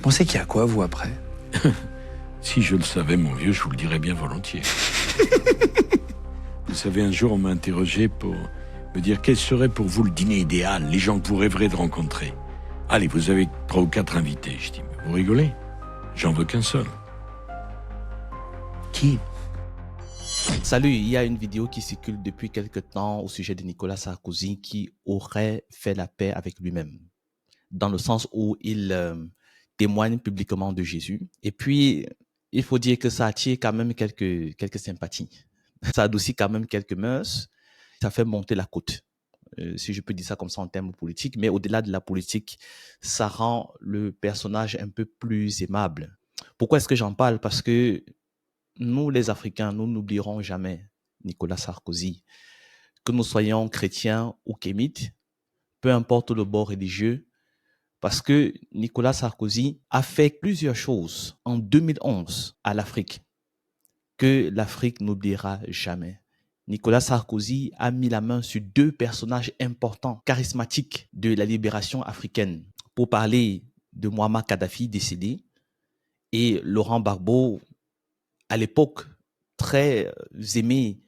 pensez qu'il y a quoi, vous, après? Si je le savais, mon vieux, je vous le dirais bien volontiers. Vous savez, un jour, on m'a interrogé pour me dire quel serait pour vous le dîner idéal, les gens que vous rêverez de rencontrer. Allez, vous avez 3 ou 4 invités. Je dis, mais vous rigolez? J'en veux qu'un seul. Qui? Salut, il y a une vidéo qui circule depuis quelque temps au sujet de Nicolas Sarkozy qui aurait fait la paix avec lui-même, dans le sens où il témoigne publiquement de Jésus. Et puis, il faut dire que ça attire quand même quelques sympathies. Ça adoucit quand même quelques mœurs. Ça fait monter la cote, si je peux dire ça comme ça en termes politiques. Mais au-delà de la politique, ça rend le personnage un peu plus aimable. Pourquoi est-ce que j'en parle? Parce que nous, les Africains, nous n'oublierons jamais Nicolas Sarkozy. Que nous soyons chrétiens ou kémites, peu importe le bord religieux, parce que Nicolas Sarkozy a fait plusieurs choses en 2011 à l'Afrique que l'Afrique n'oubliera jamais. Nicolas Sarkozy a mis la main sur 2 personnages importants, charismatiques de la libération africaine. Pour parler de Muammar Kadhafi décédé et Laurent Gbagbo, à l'époque, très aimé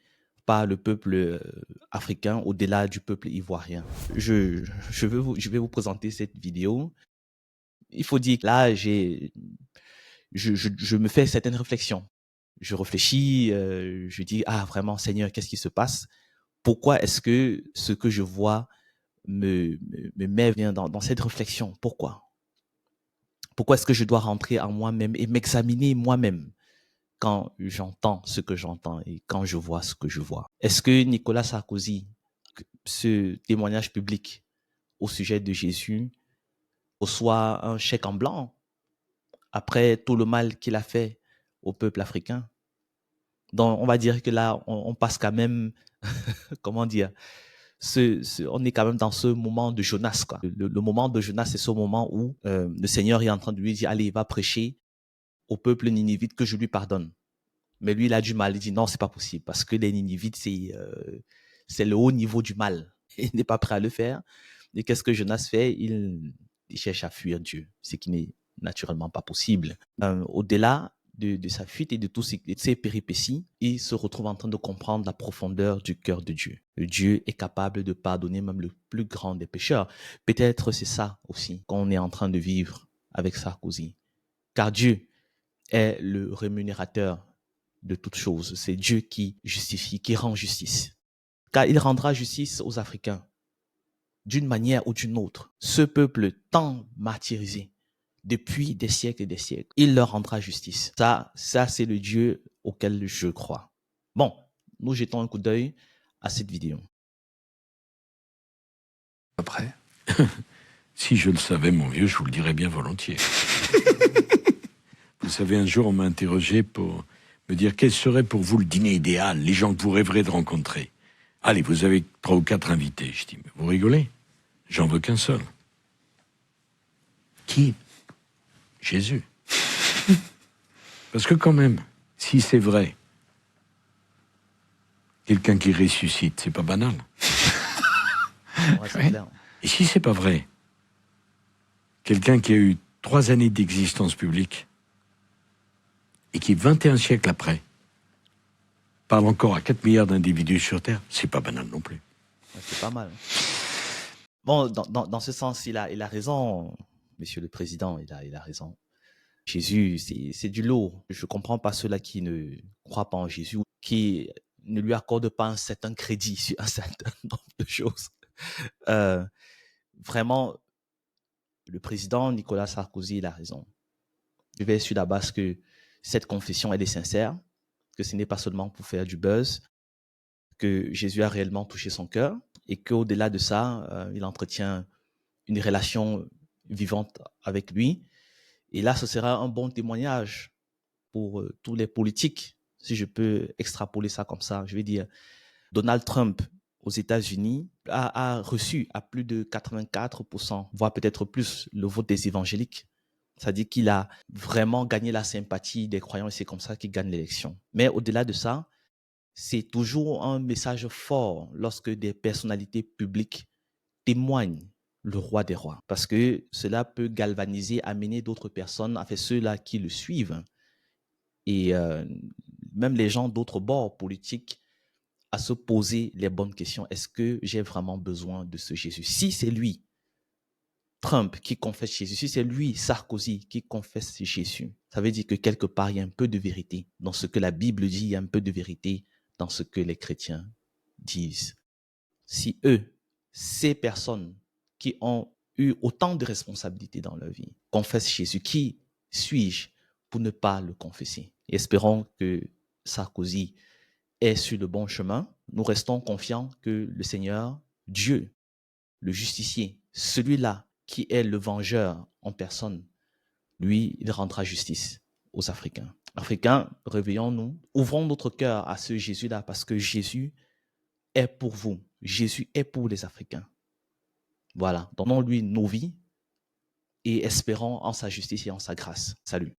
par le peuple africain au-delà du peuple ivoirien. Je vais vous présenter cette vidéo. Il faut dire que là, je me fais certaines réflexions. Je réfléchis, je dis, ah vraiment Seigneur, qu'est-ce qui se passe? Pourquoi est-ce que ce que je vois me met bien dans cette réflexion? Pourquoi? Pourquoi est-ce que je dois rentrer en moi-même et m'examiner moi-même quand j'entends ce que j'entends et quand je vois ce que je vois? Est-ce que Nicolas Sarkozy, ce témoignage public au sujet de Jésus, reçoit un chèque en blanc après tout le mal qu'il a fait au peuple africain? Donc, on va dire que là, on passe quand même, comment dire, on est quand même dans ce moment de Jonas, quoi. Le moment de Jonas, c'est ce moment où le Seigneur est en train de lui dire, allez, il va prêcher au peuple ninivite que je lui pardonne. Mais lui, il a du mal. Il dit, non, c'est pas possible, parce que les Ninivites, c'est le haut niveau du mal. Il n'est pas prêt à le faire. Et qu'est-ce que Jonas fait? Il cherche à fuir Dieu, ce qui n'est naturellement pas possible. Au-delà de sa fuite et de toutes ces péripéties, il se retrouve en train de comprendre la profondeur du cœur de Dieu. Dieu est capable de pardonner même le plus grand des pécheurs. Peut-être c'est ça aussi qu'on est en train de vivre avec Sarkozy. Car Dieu est le rémunérateur de toutes choses. C'est Dieu qui justifie, qui rend justice. Car il rendra justice aux Africains d'une manière ou d'une autre. Ce peuple tant martyrisé depuis des siècles et des siècles, il leur rendra justice. Ça c'est le Dieu auquel je crois. Bon, nous jetons un coup d'œil à cette vidéo. Après? Si je le savais, mon vieux, je vous le dirais bien volontiers. Vous savez, un jour, on m'a interrogé pour me dire quel serait pour vous le dîner idéal, les gens que vous rêverez de rencontrer. Allez, vous avez 3 ou 4 invités. Je dis, mais vous rigolez? J'en veux qu'un seul. Qui? Jésus. Parce que quand même, si c'est vrai, quelqu'un qui ressuscite, c'est pas banal. Ouais, c'est clair. Et si c'est pas vrai, quelqu'un qui a eu 3 années d'existence publique et qui, 21 siècles après, parle encore à 4 milliards d'individus sur Terre, c'est pas banal non plus. Ouais, c'est pas mal. Bon, dans ce sens, il a raison, Monsieur le Président, il a raison. Jésus, c'est du lourd. Je ne comprends pas ceux-là qui ne croient pas en Jésus, qui ne lui accordent pas un certain crédit sur un certain nombre de choses. Vraiment, le président Nicolas Sarkozy, il a raison. Je vais sur la base que cette confession, elle est sincère, que ce n'est pas seulement pour faire du buzz, que Jésus a réellement touché son cœur et qu'au-delà de ça, il entretient une relation vivante avec lui. Et là, ce sera un bon témoignage pour tous les politiques, si je peux extrapoler ça comme ça. Je vais dire, Donald Trump aux États-Unis a reçu à plus de 84%, voire peut-être plus, le vote des évangéliques. C'est-à-dire qu'il a vraiment gagné la sympathie des croyants et c'est comme ça qu'il gagne l'élection. Mais au-delà de ça, c'est toujours un message fort lorsque des personnalités publiques témoignent le roi des rois. Parce que cela peut galvaniser, amener d'autres personnes, enfin ceux-là qui le suivent, et même les gens d'autres bords politiques, à se poser les bonnes questions. Est-ce que j'ai vraiment besoin de ce Jésus? Si c'est lui, Trump, qui confesse Jésus, si c'est lui, Sarkozy, qui confesse Jésus, ça veut dire que quelque part, il y a un peu de vérité dans ce que la Bible dit, il y a un peu de vérité dans ce que les chrétiens disent. Si eux, ces personnes qui ont eu autant de responsabilités dans leur vie, confessent Jésus, qui suis-je pour ne pas le confesser? Et espérons que Sarkozy est sur le bon chemin. Nous restons confiants que le Seigneur, Dieu, le justicier, celui-là qui est le vengeur en personne, lui, il rendra justice aux Africains. Africains, réveillons-nous, ouvrons notre cœur à ce Jésus-là parce que Jésus est pour vous. Jésus est pour les Africains. Voilà, donnons-lui nos vies et espérons en sa justice et en sa grâce. Salut.